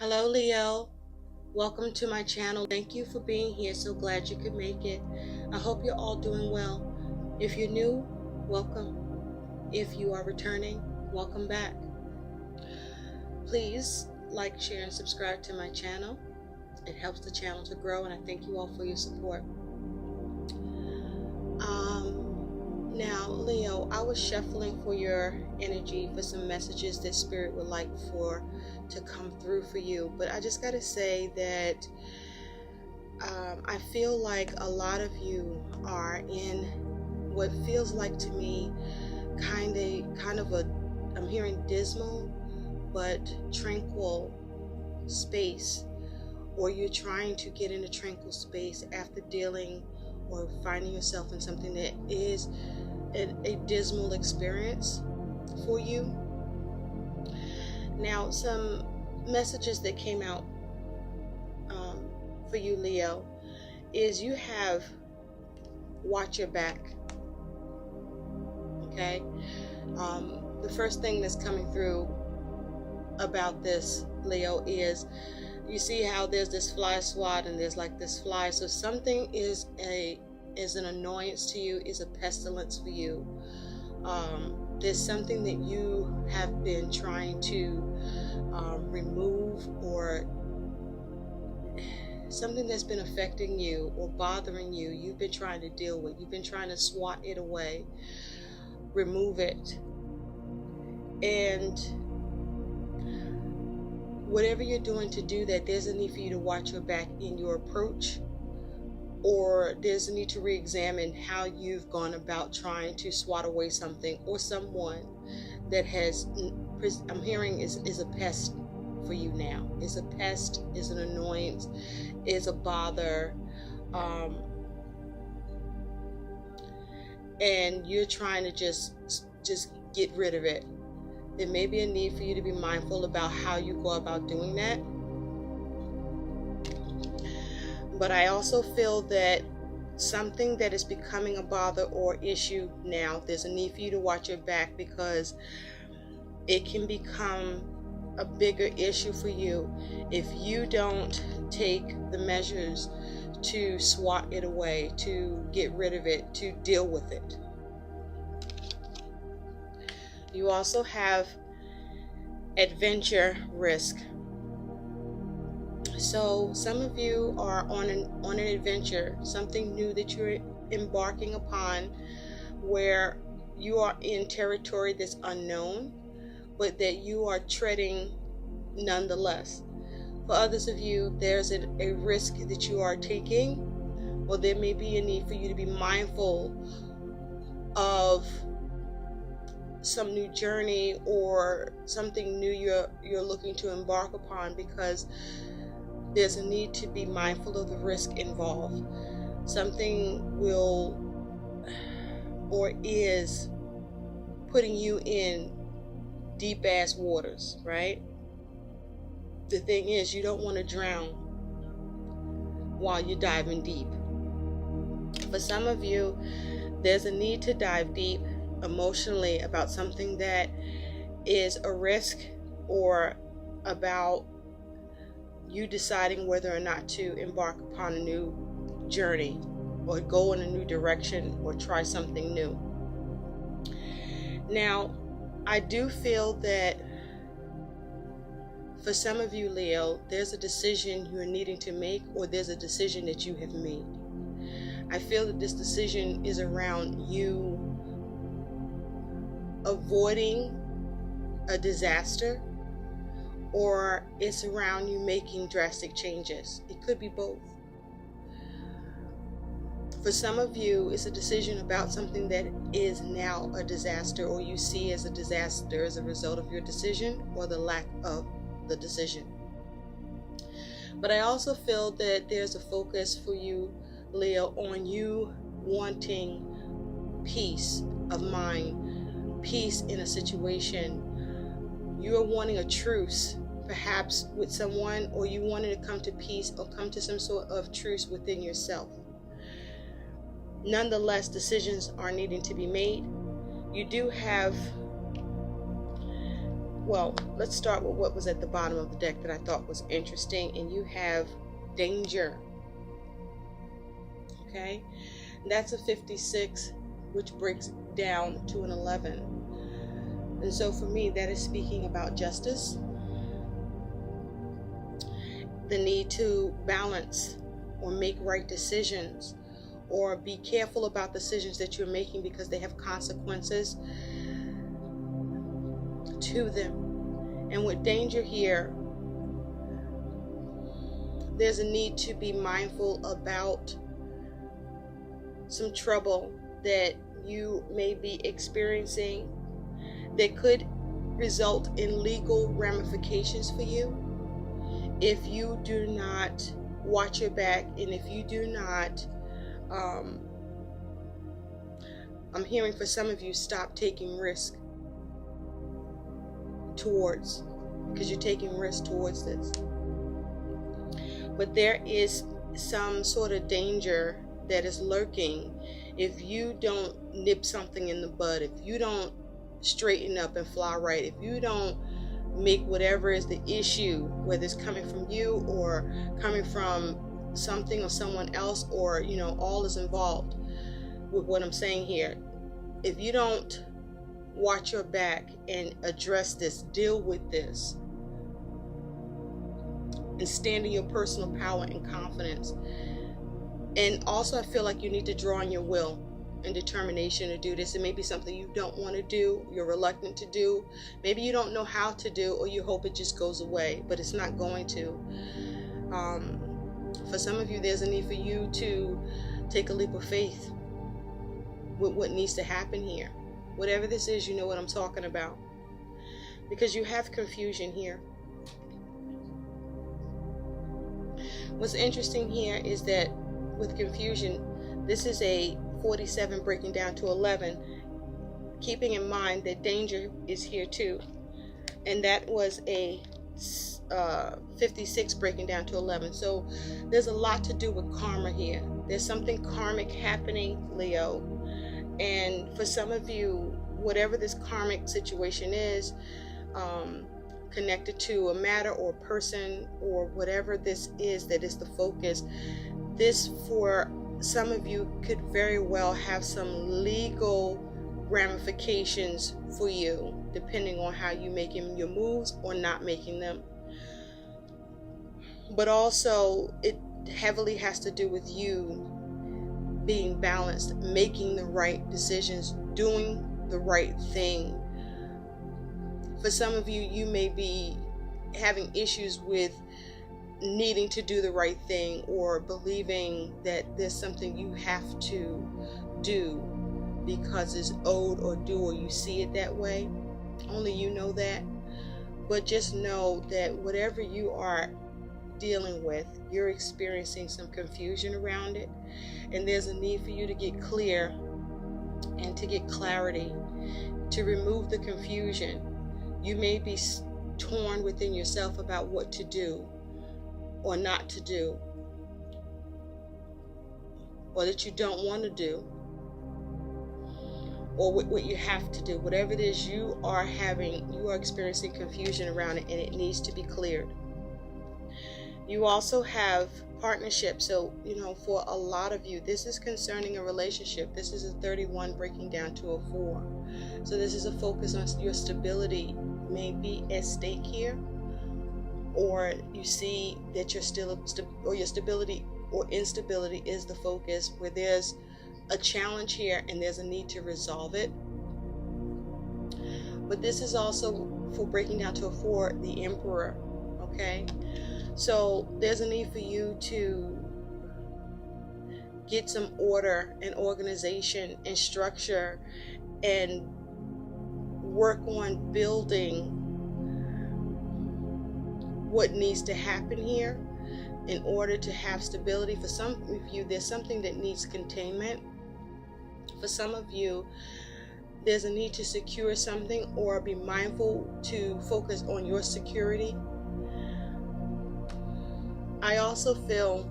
Hello, Leo. Welcome to my channel. Thank you for being here. So glad you could make it. I hope you're all doing well. If you're new, welcome. If you are returning, welcome back. Please like, share, and subscribe to my channel. It helps the channel to grow, and I thank you all for your support. Now, Leo, I was shuffling for your energy for some messages that Spirit would like to come through for you. But I just got to say that I feel like a lot of you are in what feels like to me kind of a, I'm hearing dismal but tranquil space, or you're trying to get in a tranquil space after dealing or finding yourself in something that is a dismal experience for you. Now, some messages that came out for you, Leo, is you have watch your back. Okay? The first thing that's coming through about this, Leo, is you see how there's this fly swat and there's like this fly. So something is an annoyance to you, is a pestilence for you. There's something that you have been trying to remove, or something that's been affecting you or bothering you. You've been trying to deal with. You've been trying to swat it away, remove it. And whatever you're doing to do that, there's a need for you to watch your back in your approach, or there's a need to re-examine how you've gone about trying to swat away something or someone that has, I'm hearing, is a pest for you now. Is a pest, is an annoyance, is a bother, and you're trying to just get rid of it. There may be a need for you to be mindful about how you go about doing that. But I also feel that something that is becoming a bother or issue now, there's a need for you to watch your back, because it can become a bigger issue for you if you don't take the measures to swat it away, to get rid of it, to deal with it. You also have adventure risk. So some of you are on an adventure, something new that you're embarking upon, where you are in territory that's unknown, but that you are treading nonetheless. For others of you, there's a risk that you are taking, or there may be a need for you to be mindful of some new journey or something new you're looking to embark upon, because there's a need to be mindful of the risk involved. Something will or is putting you in deep ass waters, right? The thing is, you don't want to drown while you're diving deep. For some of you, there's a need to dive deep emotionally about something that is a risk, or about you deciding whether or not to embark upon a new journey, or go in a new direction, or try something new. Now, I do feel that for some of you, Leo, there's a decision you're needing to make, or there's a decision that you have made. I feel that this decision is around you avoiding a disaster, or it's around you making drastic changes. It could be both. For some of you, it's a decision about something that is now a disaster, or you see as a disaster as a result of your decision or the lack of the decision. But I also feel that there's a focus for you, Leo, on you wanting peace of mind, peace in a situation. You are wanting a truce, perhaps with someone, or you wanted to come to peace or come to some sort of truce within yourself. Nonetheless, decisions are needing to be made. You do have well, let's start with what was at the bottom of the deck that I thought was interesting. And you have danger. Okay, that's a 56, which breaks down to an 11. And so for me, that is speaking about justice, the need to balance or make right decisions, or be careful about decisions that you're making because they have consequences to them. And with danger here, there's a need to be mindful about some trouble that you may be experiencing that could result in legal ramifications for you if you do not watch your back, and if you do not, I'm hearing for some of you, stop taking risk because you're taking risk towards this. But there is some sort of danger that is lurking if you don't nip something in the bud, if you don't straighten up and fly right, if you don't make whatever is the issue, whether it's coming from you or coming from something or someone else, or all is involved with what I'm saying here. If you don't watch your back and address this, deal with this, and stand in your personal power and confidence. And also, I feel like you need to draw on your will and determination to do this. It may be something you don't want to do, you're reluctant to do, maybe you don't know how to do, or you hope it just goes away, but it's not going to. For some of you, there's a need for you to take a leap of faith with what needs to happen here. Whatever this is, you know what I'm talking about, because you have confusion here. What's interesting here is that with confusion, this is a 47 breaking down to 11, keeping in mind that danger is here too, and that was a 56 breaking down to 11. So there's a lot to do with karma here. There's something karmic happening, Leo, and for some of you, whatever this karmic situation is, connected to a matter or person or whatever this is that is the focus, this for some of you could very well have some legal ramifications for you, depending on how you making your moves or not making them. But also, it heavily has to do with you being balanced, making the right decisions, doing the right thing. For some of you, you may be having issues with needing to do the right thing, or believing that there's something you have to do because it's owed or due, or you see it that way. Only you know that. But just know that whatever you are dealing with, you're experiencing some confusion around it, and there's a need for you to get clear and to get clarity, to remove the confusion. You may be torn within yourself about what to do or not to do, or that you don't want to do, or what you have to do. Whatever it is you are experiencing confusion around it, and it needs to be cleared. You also have partnerships. So, for a lot of you, this is concerning a relationship. This is a 31 breaking down to a 4. So this is a focus on your stability may be at stake here, or you see that your stability or instability is the focus, where there's a challenge here and there's a need to resolve it. But this is also, for breaking down to a 4, the Emperor. Okay, so there's a need for you to get some order and organization and structure, and work on building what needs to happen here in order to have stability. For some of you, there's something that needs containment. For some of you, there's a need to secure something, or be mindful to focus on your security. I also feel,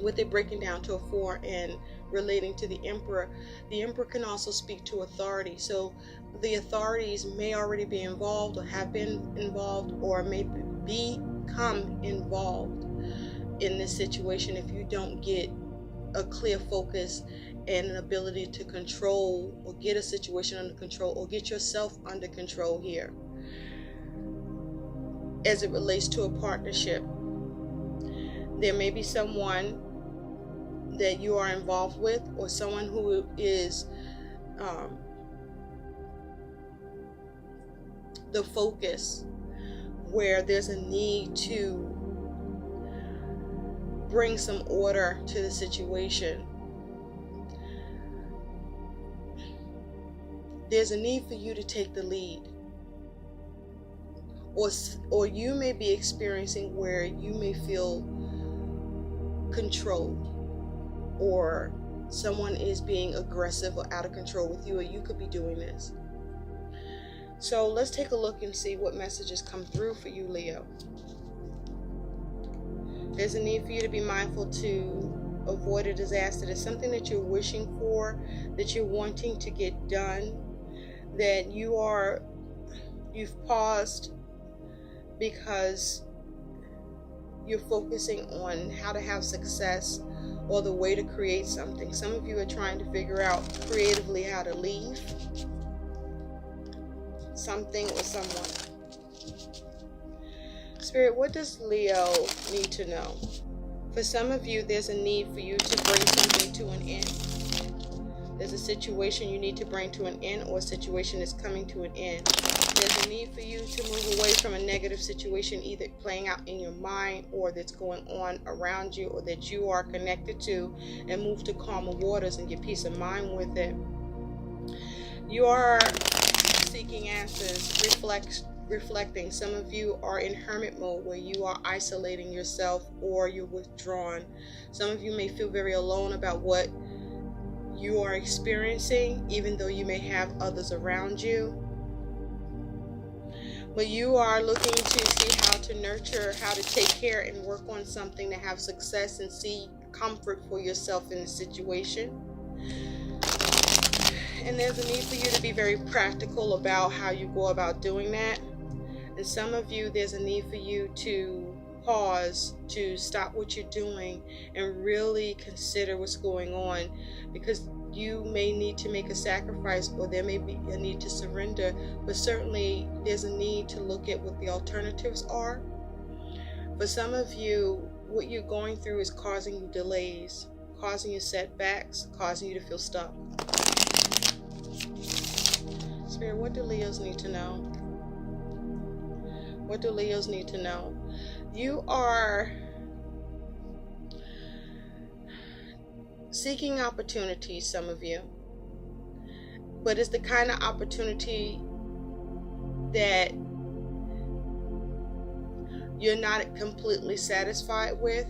with it breaking down to a 4 and relating to the Emperor. The Emperor can also speak to authority. So the authorities may already be involved or have been involved or may become involved in this situation if you don't get a clear focus and an ability to control or get a situation under control or get yourself under control here as it relates to a partnership. There may be someone that you are involved with or someone who is the focus where there's a need to bring some order to the situation. There's a need for you to take the lead. Or you may be experiencing where you may feel controlled, or someone is being aggressive or out of control with you, or you could be doing this. So let's take a look and see what messages come through for you, Leo. There's a need for you to be mindful to avoid a disaster. There's something that you're wishing for, that you're wanting to get done, that you've paused because you're focusing on how to have success or the way to create something. Some of you are trying to figure out creatively how to leave something or someone. Spirit, what does Leo need to know? For some of you, there's a need for you to bring something to an end. There's a situation you need to bring to an end, or a situation is coming to an end. There's a need for you to move away from a negative situation, either playing out in your mind or that's going on around you or that you are connected to, and move to calmer waters and get peace of mind with it. You are seeking answers, reflecting. Some of you are in hermit mode where you are isolating yourself or you're withdrawn. Some of you may feel very alone about what you are experiencing, even though you may have others around you. But you are looking to see how to nurture, how to take care and work on something to have success and see comfort for yourself in the situation. And there's a need for you to be very practical about how you go about doing that. And some of you, there's a need for you to pause, to stop what you're doing and really consider what's going on, because you may need to make a sacrifice, or there may be a need to surrender, but certainly there's a need to look at what the alternatives are. For some of you, what you're going through is causing you delays, causing you setbacks, causing you to feel stuck. Spirit, what do Leos need to know? What do Leos need to know? You are seeking opportunities, some of you, but it's the kind of opportunity that you're not completely satisfied with,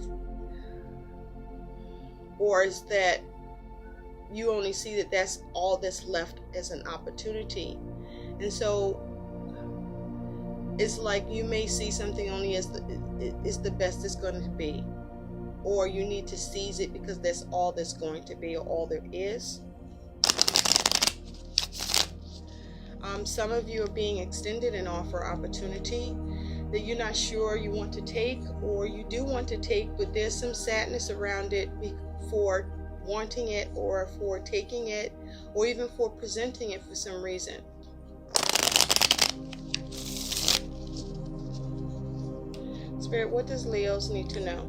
or is that you only see that that's all that's left as an opportunity. And so it's like you may see something only as the best it's going to be, or you need to seize it because that's all that's going to be, or all there is. Some of you are being extended an offer opportunity that you're not sure you want to take, or you do want to take, but there's some sadness around it for wanting it, or for taking it, or even for presenting it for some reason. Spirit, what does Leos need to know?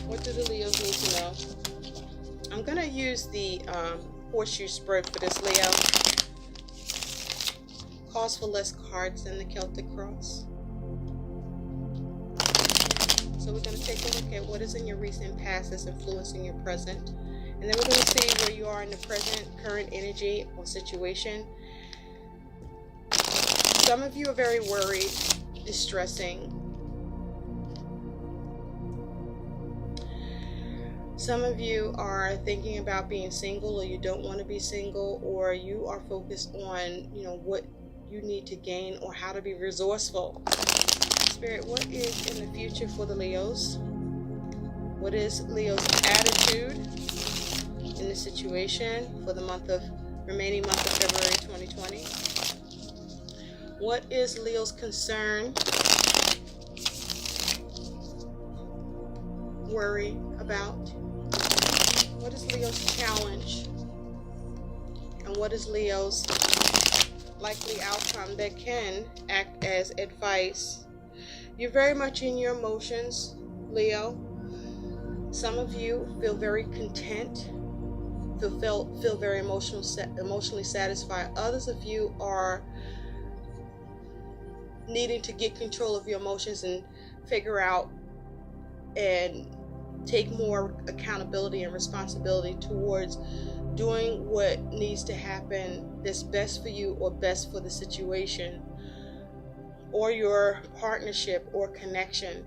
What do the Leos need to know? I'm going to use the horseshoe spread for this, Leo. Calls for less cards than the Celtic cross. So we're going to take a look at what is in your recent past that's influencing your present. And then we're going to see where you are in the present, current energy or situation. Some of you are very worried, distressing. Some of you are thinking about being single, or you don't want to be single, or you are focused on, what you need to gain or how to be resourceful. Spirit, what is in the future for the Leos? What is Leo's attitude? in this situation for the remaining month of February 2020. What is Leo's concern, worry about? What is Leo's challenge? And what is Leo's likely outcome that can act as advice? You're very much in your emotions, Leo. Some of you feel very content, feel very emotionally satisfied. Others of you are needing to get control of your emotions and figure out and take more accountability and responsibility towards doing what needs to happen that's best for you or best for the situation or your partnership or connection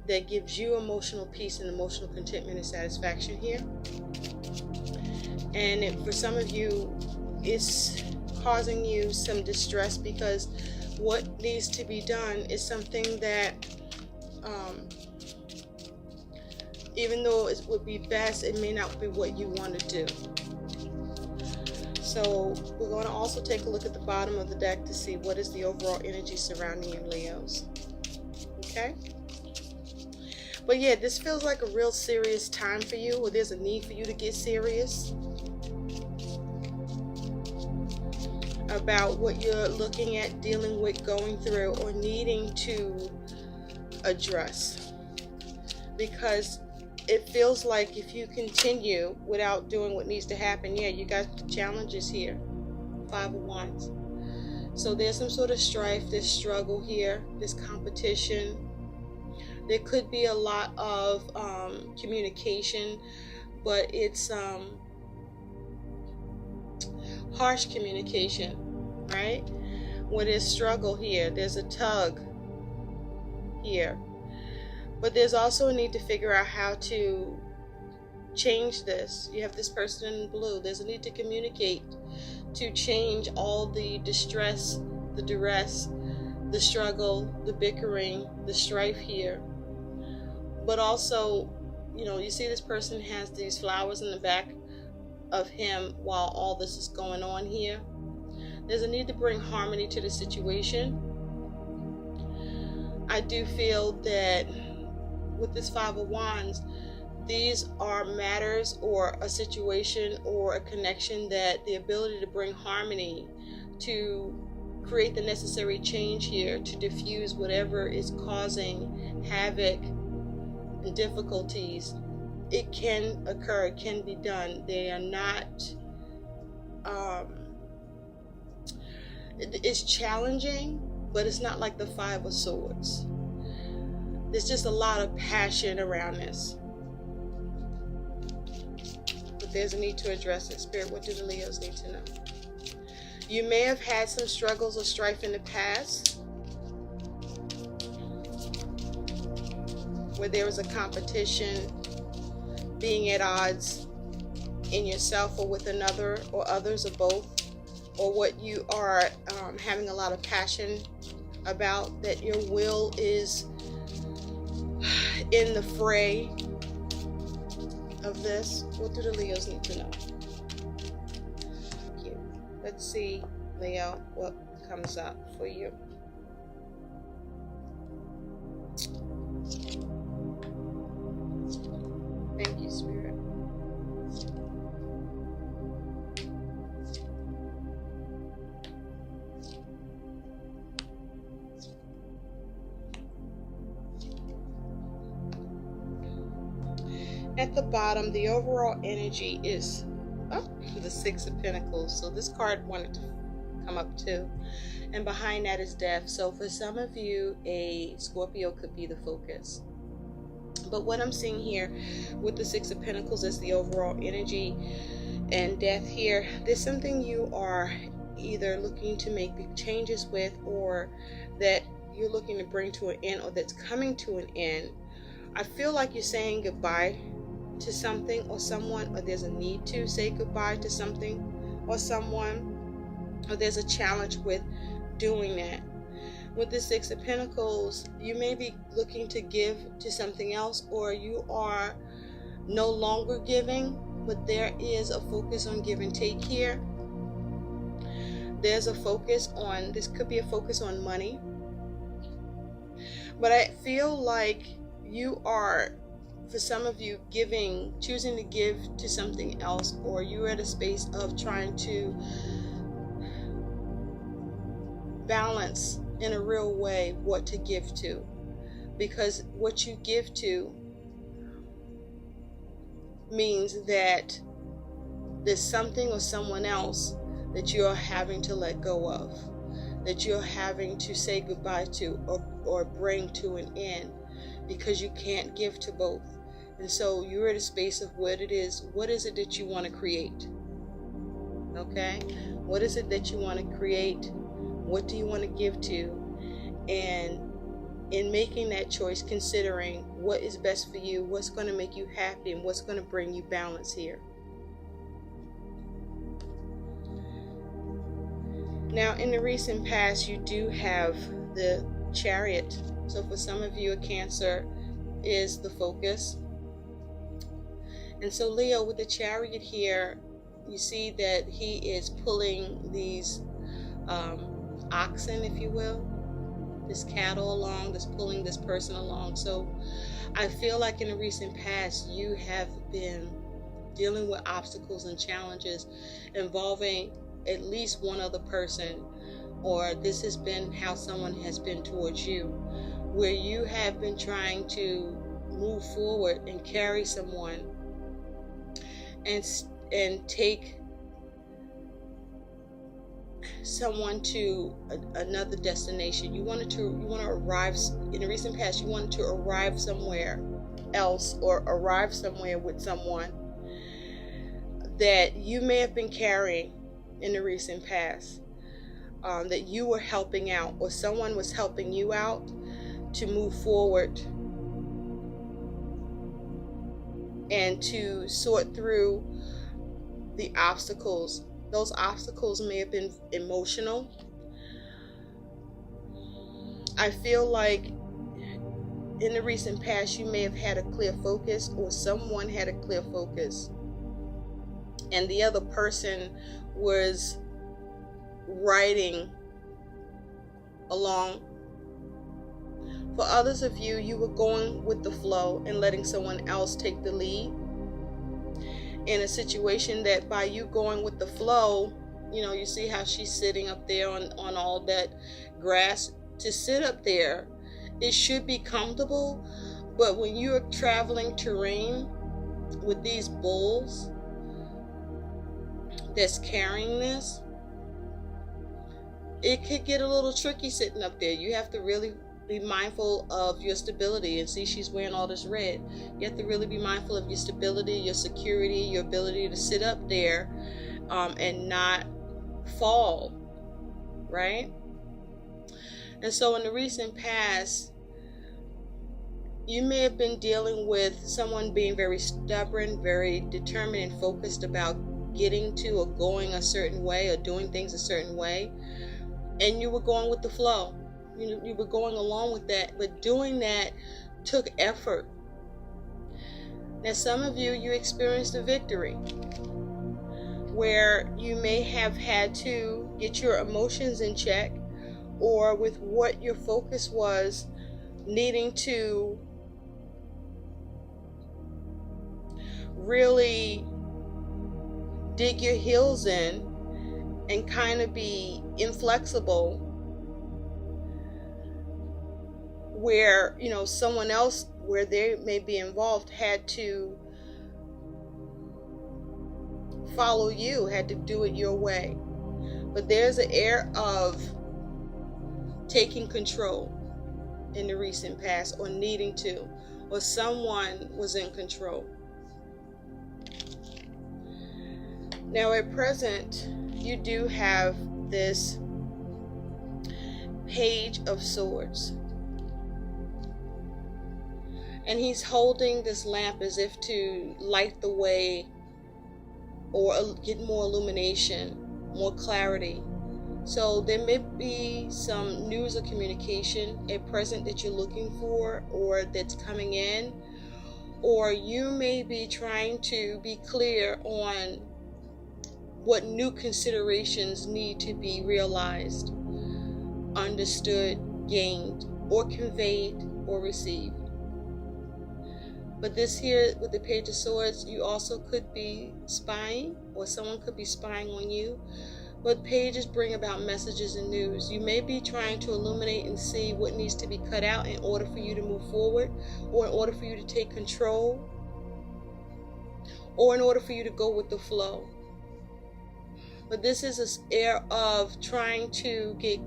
that gives you emotional peace and emotional contentment and satisfaction here. And for some of you, it's causing you some distress because what needs to be done is something that even though it would be best, it may not be what you want to do. So we're going to also take a look at the bottom of the deck to see what is the overall energy surrounding you, Leos. Okay? But yeah, this feels like a real serious time for you, or there's a need for you to get serious about what you're looking at, dealing with, going through, or needing to address. Because it feels like if you continue without doing what needs to happen, yeah, you got challenges here. 5 of Wands. So there's some sort of strife, this struggle here, this competition. There could be a lot of communication, but it's harsh communication, right? Where there's struggle here, there's a tug here. But there's also a need to figure out how to change this. You have this person in blue. There's a need to communicate to change all the distress, the duress, the struggle, the bickering, the strife here. But also, you see this person has these flowers in the back of him while all this is going on here. There's a need to bring harmony to the situation. I do feel that with this 5 of Wands, these are matters or a situation or a connection that the ability to bring harmony, to create the necessary change here, to diffuse whatever is causing havoc and difficulties, it can occur, it can be done. They are not, it's challenging, but it's not like the 5 of Swords. There's just a lot of passion around this. But there's a need to address it. Spirit, what do the Leos need to know? You may have had some struggles or strife in the past where there was a competition, being at odds in yourself or with another or others or both, or what you are having a lot of passion about, that your will is in the fray of this. What do the Leos need to know? Thank you. Let's see, Leo, what comes up for you. Thank you, Spirit. At the bottom, the overall energy is up to the 6 of Pentacles. So this card wanted to come up too. And behind that is death. So for some of you, a Scorpio could be the focus. But what I'm seeing here with the 6 of Pentacles is the overall energy and death here. There's something you are either looking to make big changes with, or that you're looking to bring to an end, or that's coming to an end. I feel like you're saying goodbye to something or someone, or there's a need to say goodbye to something or someone, or there's a challenge with doing that. With the 6 of Pentacles, you may be looking to give to something else, or you are no longer giving, but there is a focus on give and take here. There's a focus on, this could be a focus on money. But I feel like you are, for some of you, choosing to give to something else, or you're at a space of trying to balance in a real way what to give to, because what you give to means that there's something or someone else that you're having to let go of, that you're having to say goodbye to, or bring to an end, because you can't give to both. And so you're at a space of what is it that you want to create? Okay? What is it that you want to create? What do you want to give to? And in making that choice, considering what is best for you, what's going to make you happy, and what's going to bring you balance here. Now, in the recent past, you do have the Chariot. So for some of you, a Cancer is the focus. And so Leo, with the Chariot here, you see that he is pulling these oxen, if you will, this cattle along, that's pulling this person along. So I feel like in the recent past, you have been dealing with obstacles and challenges involving at least one other person, or this has been how someone has been towards you, where you have been trying to move forward and carry someone and take someone to another destination. You want to arrive, in the recent past, you wanted to arrive somewhere else, or arrive somewhere with someone that you may have been carrying in the recent past, that you were helping out, or someone was helping you out to move forward and to sort through the obstacles. Those obstacles may have been emotional. I feel like in the recent past, you may have had a clear focus, or someone had a clear focus, and the other person was riding along. For others of you, you were going with the flow and letting someone else take the lead in a situation that, by you going with the flow, you see how she's sitting up there on all that grass. To sit up there, it should be comfortable, but when you're traveling terrain with these bulls that's carrying this, it could get a little tricky sitting up there. You have to really be mindful of your stability. And see, she's wearing all this red. You have to really be mindful of your stability, your security, your ability to sit up there and not fall, right? And so in the recent past, you may have been dealing with someone being very stubborn, very determined and focused about getting to or going a certain way, or doing things a certain way, and you were going with the flow. You were going along with that, but doing that took effort. Now, some of you experienced a victory where you may have had to get your emotions in check, or with what your focus was, needing to really dig your heels in and kind of be inflexible, where someone else, where they may be involved, had to follow you, had to do it your way. But there's an air of taking control in the recent past, or needing to, or someone was in control. Now at present, you do have this Page of Swords, and he's holding this lamp as if to light the way, or get more illumination, more clarity. So there may be some news or communication at present that you're looking for, or that's coming in, or you may be trying to be clear on what new considerations need to be realized, understood, gained, or conveyed, or received. But this here with the Page of Swords, you also could be spying, or someone could be spying on you. But pages bring about messages and news. You may be trying to illuminate and see what needs to be cut out in order for you to move forward, or in order for you to take control, or in order for you to go with the flow. But this is an air of trying to get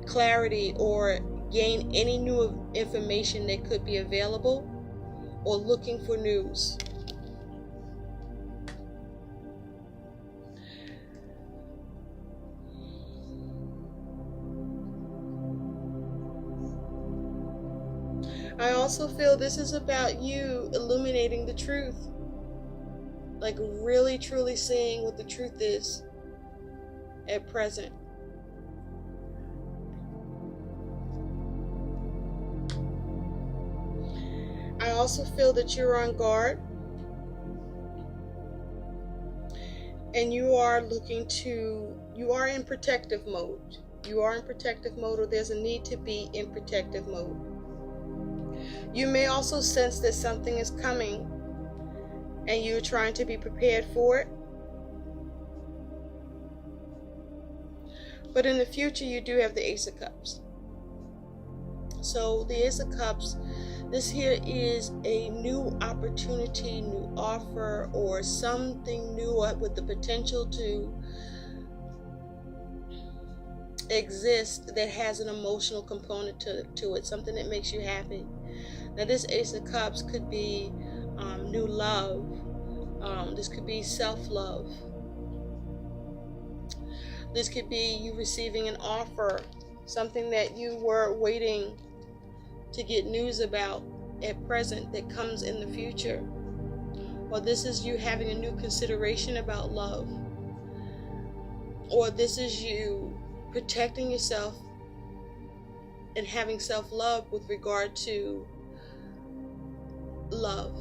clarity or gain any new information that could be available, or looking for news. I also feel this is about you illuminating the truth. Like really truly seeing what the truth is at present. I also feel that you're on guard, and you are in protective mode. You are in protective mode, or there's a need to be in protective mode. You may also sense that something is coming, and you're trying to be prepared for it. But in the future, you do have the Ace of Cups. So the Ace of Cups, this here is a new opportunity, new offer, or something new with the potential to exist that has an emotional component to it, something that makes you happy. Now this Ace of Cups could be new love. This could be self-love. This could be you receiving an offer, something that you were waiting to get news about at present that comes in the future. Or this is you having a new consideration about love. Or this is you protecting yourself and having self-love with regard to love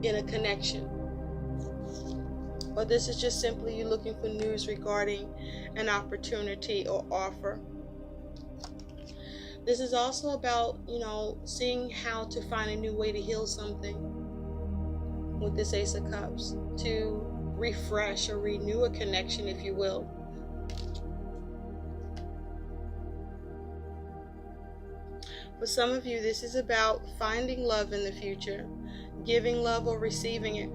in a connection. Or this is just simply you looking for news regarding an opportunity or offer. This is also about, seeing how to find a new way to heal something with this Ace of Cups, to refresh or renew a connection, if you will. For some of you, this is about finding love in the future, giving love or receiving it.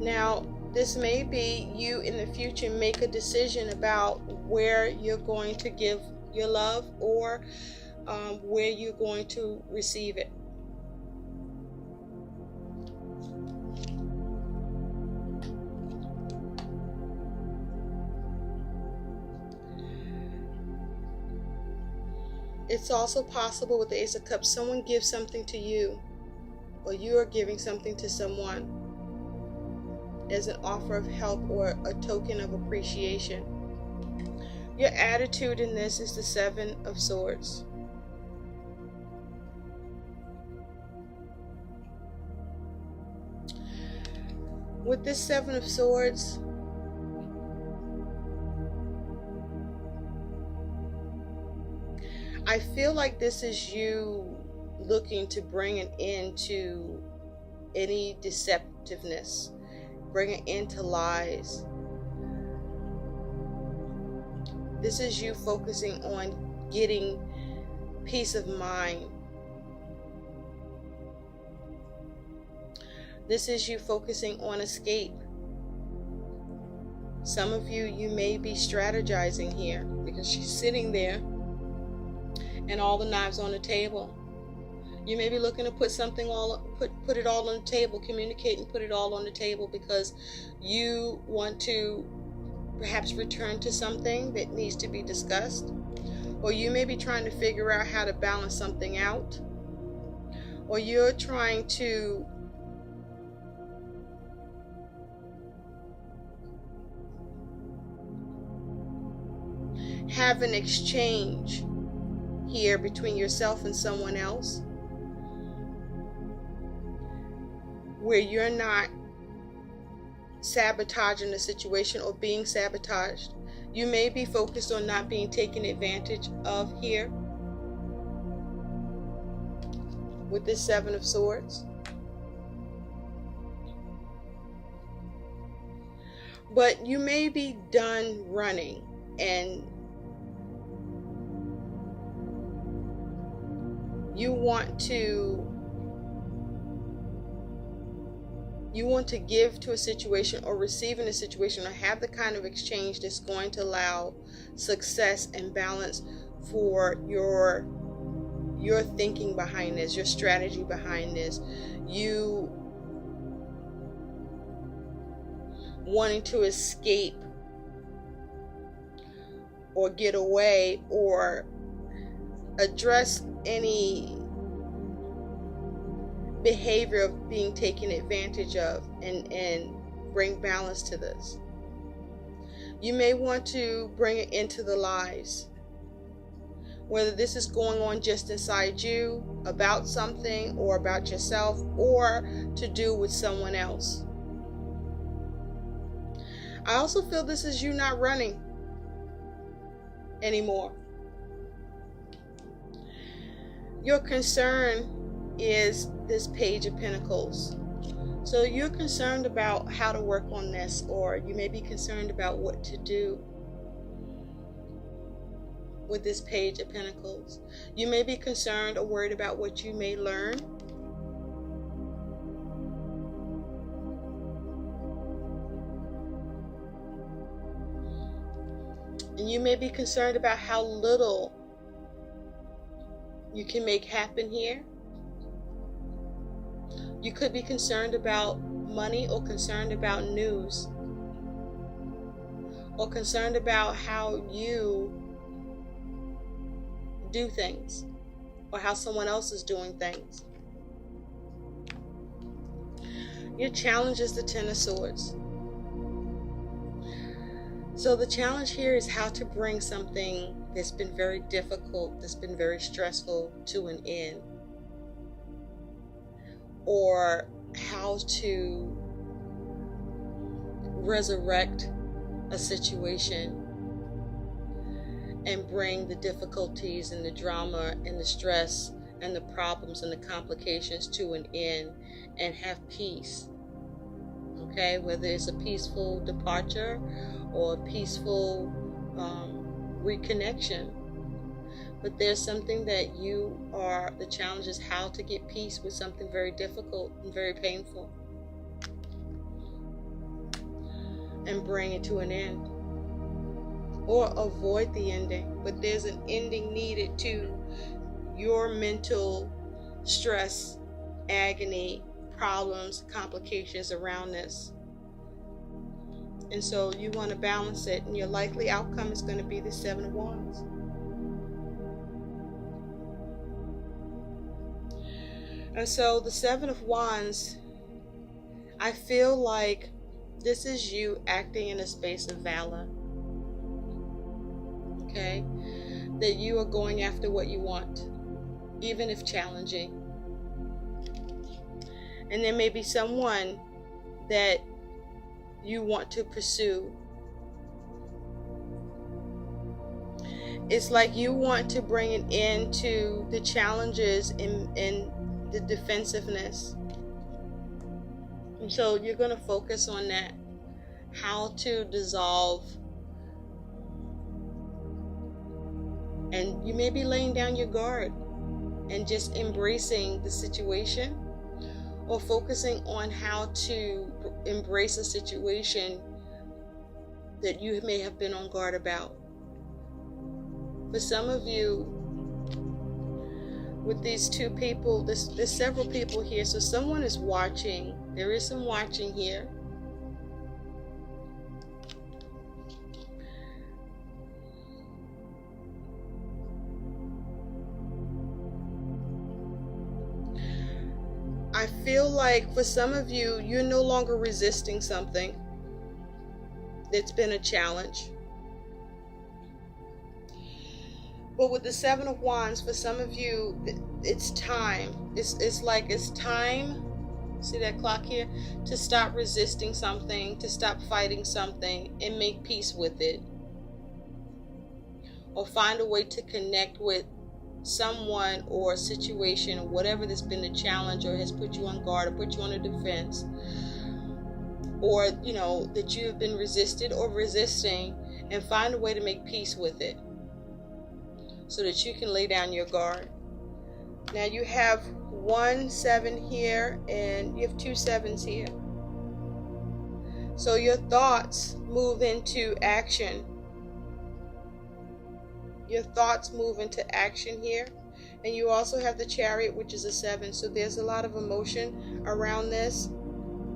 Now, this may be you in the future make a decision about where you're going to give your love, or where you're going to receive it. It's also possible with the Ace of Cups, someone gives something to you, or you are giving something to someone as an offer of help or a token of appreciation. Your attitude in this is the Seven of Swords. With this Seven of Swords, I feel like this is you looking to bring an end to any deceptiveness, bring an end to lies. This is you focusing on getting peace of mind. This is you focusing on escape. Some of you, you may be strategizing here because she's sitting there and all the knives on the table. You may be looking to put something put it all on the table, communicate and put it all on the table because you want to perhaps return to something that needs to be discussed. Or you may be trying to figure out how to balance something out. Or you're trying to have an exchange here between yourself and someone else, where you're not sabotaging the situation or being sabotaged. You may be focused on not being taken advantage of here with this Seven of Swords. But you may be done running and you want to give to a situation or receive in a situation or have the kind of exchange that's going to allow success and balance for your thinking behind this, your strategy behind this, you wanting to escape or get away or address any behavior of being taken advantage of and bring balance to this. You may want to bring it into the lives, whether this is going on just inside you about something or about yourself or to do with someone else. I also feel this is you not running anymore. Your concern is this Page of Pentacles. So you're concerned about how to work on this, or you may be concerned about what to do with this Page of Pentacles. You may be concerned or worried about what you may learn. And you may be concerned about how little you can make happen here. You could be concerned about money or concerned about news or concerned about how you do things or how someone else is doing things. Your challenge is the Ten of Swords. So the challenge here is how to bring something that's been very difficult, that's been very stressful to an end. Or how to resurrect a situation and bring the difficulties and the drama and the stress and the problems and the complications to an end and have peace. Okay, whether it's a peaceful departure or a peaceful reconnection. But there's something that the challenge is how to get peace with something very difficult and very painful and bring it to an end or avoid the ending. But there's an ending needed to your mental stress, agony, problems, complications around this. And so you want to balance it, and your likely outcome is going to be the Seven of Wands. And so the Seven of Wands, I feel like this is you acting in a space of valor. Okay? That you are going after what you want, even if challenging. And there may be someone that you want to pursue. It's like you want to bring an end to the challenges and the defensiveness. And so you're going to focus on that. How to dissolve. And you may be laying down your guard and just embracing the situation, or focusing on how to embrace a situation that you may have been on guard about. For some of you, with these two people, there's several people here, so someone is watching. There is some watching here. I feel like for some of you, you're no longer resisting something that's been a challenge. But with the Seven of Wands, for some of you, it's time. It's like it's time. See that clock here? To stop resisting something, to stop fighting something, and make peace with it. Or find a way to connect with someone or a situation, or whatever that's been the challenge, or has put you on guard, or put you on a defense, or that you have been resisted or resisting, and find a way to make peace with it so that you can lay down your guard. Now you have 1 7 here, and you have 2 7s here. So your thoughts move into action. Your thoughts move into action here. And you also have the Chariot, which is a 7. So there's a lot of emotion around this.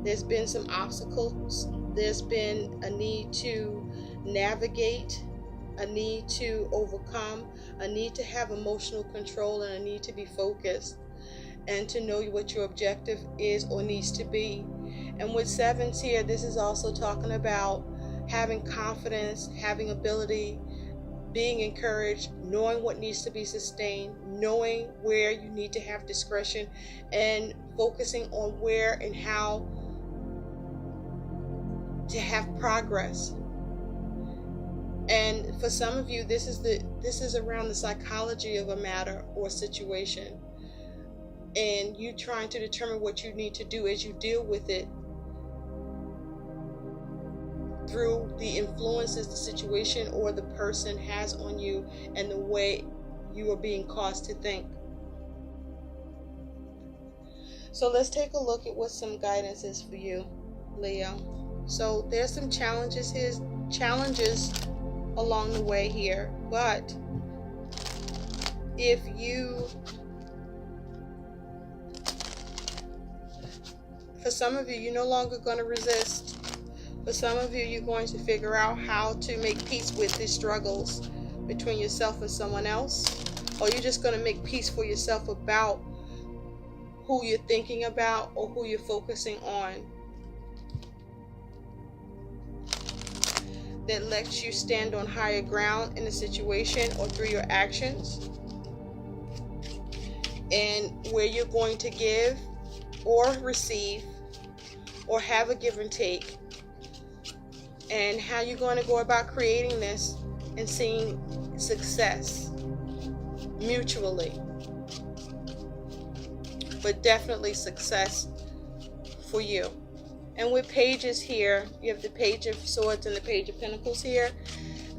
There's been some obstacles. There's been a need to navigate, a need to overcome, a need to have emotional control, and a need to be focused and to know what your objective is or needs to be. And with 7s here, this is also talking about having confidence, having ability, being encouraged, knowing what needs to be sustained, knowing where you need to have discretion, and focusing on where and how to have progress. And for some of you, this is around the psychology of a matter or situation, and you trying to determine what you need to do as you deal with it through the influences the situation or the person has on you and the way you are being caused to think. So let's take a look at what some guidance is for you, Leo. So there's some challenges along the way here, but if you, for some of you, you're no longer going to resist. For some of you, you're going to figure out how to make peace with these struggles between yourself and someone else, or you're just going to make peace for yourself about who you're thinking about or who you're focusing on, that lets you stand on higher ground in a situation or through your actions, and where you're going to give or receive or have a give and take, and how you're going to go about creating this and seeing success mutually, but definitely success for you. And with pages here, you have the Page of Swords and the Page of Pentacles here.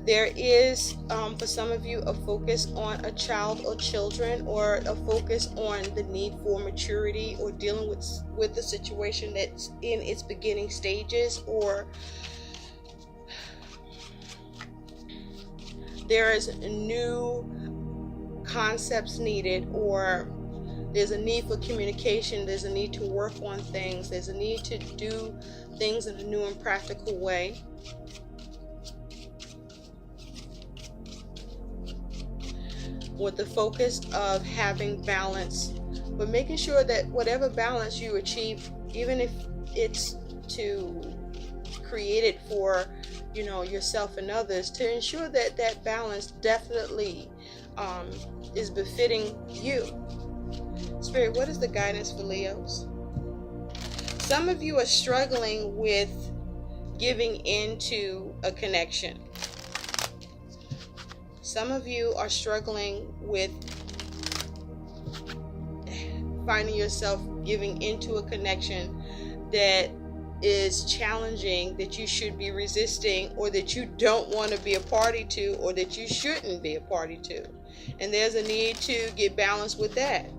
There is, for some of you, a focus on a child or children, or a focus on the need for maturity, or dealing with the situation that's in its beginning stages, or there is new concepts needed, or there's a need for communication, there's a need to work on things, there's a need to do things in a new and practical way. With the focus of having balance, but making sure that whatever balance you achieve, even if it's to create it for yourself and others, to ensure that that balance definitely is befitting you. Spirit, what is the guidance for Leos? Some of you are struggling with giving into a connection. Some of you are struggling with finding yourself giving into a connection that is challenging, that you should be resisting, or that you don't want to be a party to, or that you shouldn't be a party to. And there's a need to get balanced with that.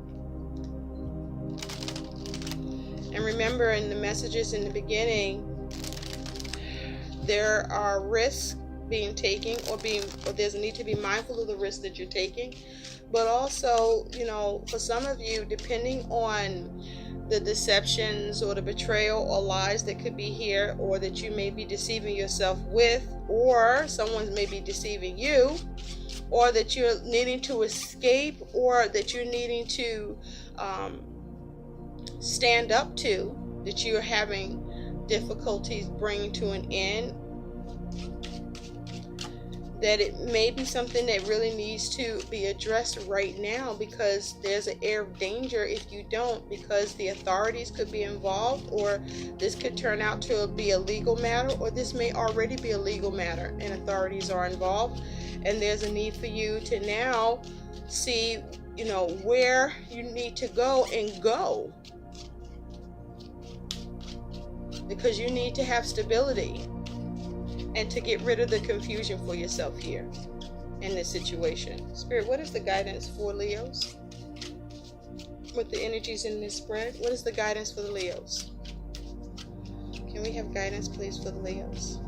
And remember, in the messages in the beginning, there are risks being taken, or there's a need to be mindful of the risks that you're taking. But also, for some of you, depending on the deceptions or the betrayal or lies that could be here, or that you may be deceiving yourself with, or someone may be deceiving you, or that you're needing to escape, or that you're needing to stand up to, that you're having difficulties bringing to an end, that it may be something that really needs to be addressed right now, because there's an air of danger if you don't, because the authorities could be involved, or this could turn out to be a legal matter, or this may already be a legal matter and authorities are involved, and there's a need for you to now see, where you need to go, because you need to have stability and to get rid of the confusion for yourself here in this situation. Spirit, what is the guidance for Leos? With the energies in this spread, what is the guidance for the Leos? Can we have guidance, please, for the Leos?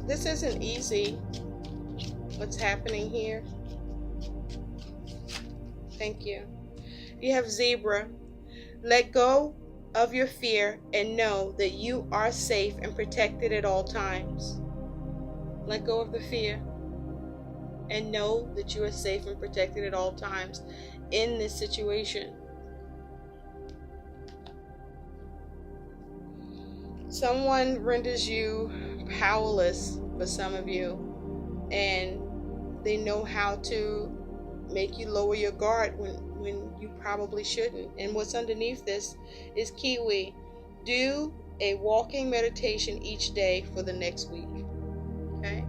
This isn't easy, what's happening here. Thank you. You have Zebra. Let go of your fear and know that you are safe and protected at all times. Let go of the fear and know that you are safe and protected at all times in this situation. Someone renders you powerless for some of you, and they know how to make you lower your guard when you probably shouldn't. And what's underneath this is Kiwi. Do a walking meditation each day for the next week. Okay?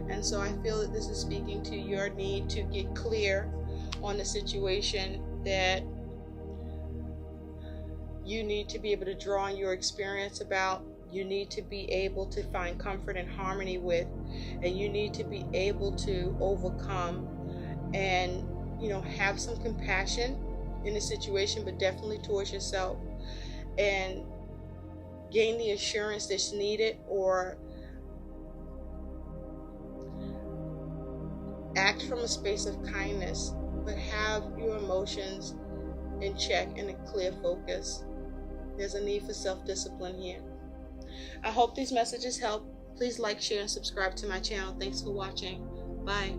And so I feel that this is speaking to your need to get clear on the situation that you need to be able to draw on your experience about. You need to be able to find comfort and harmony with, and you need to be able to overcome and have some compassion in the situation, but definitely towards yourself, and gain the assurance that's needed, or act from a space of kindness, but have your emotions in check and a clear focus. There's a need for self-discipline here. I hope these messages help. Please like, share, and subscribe to my channel. Thanks for watching. Bye.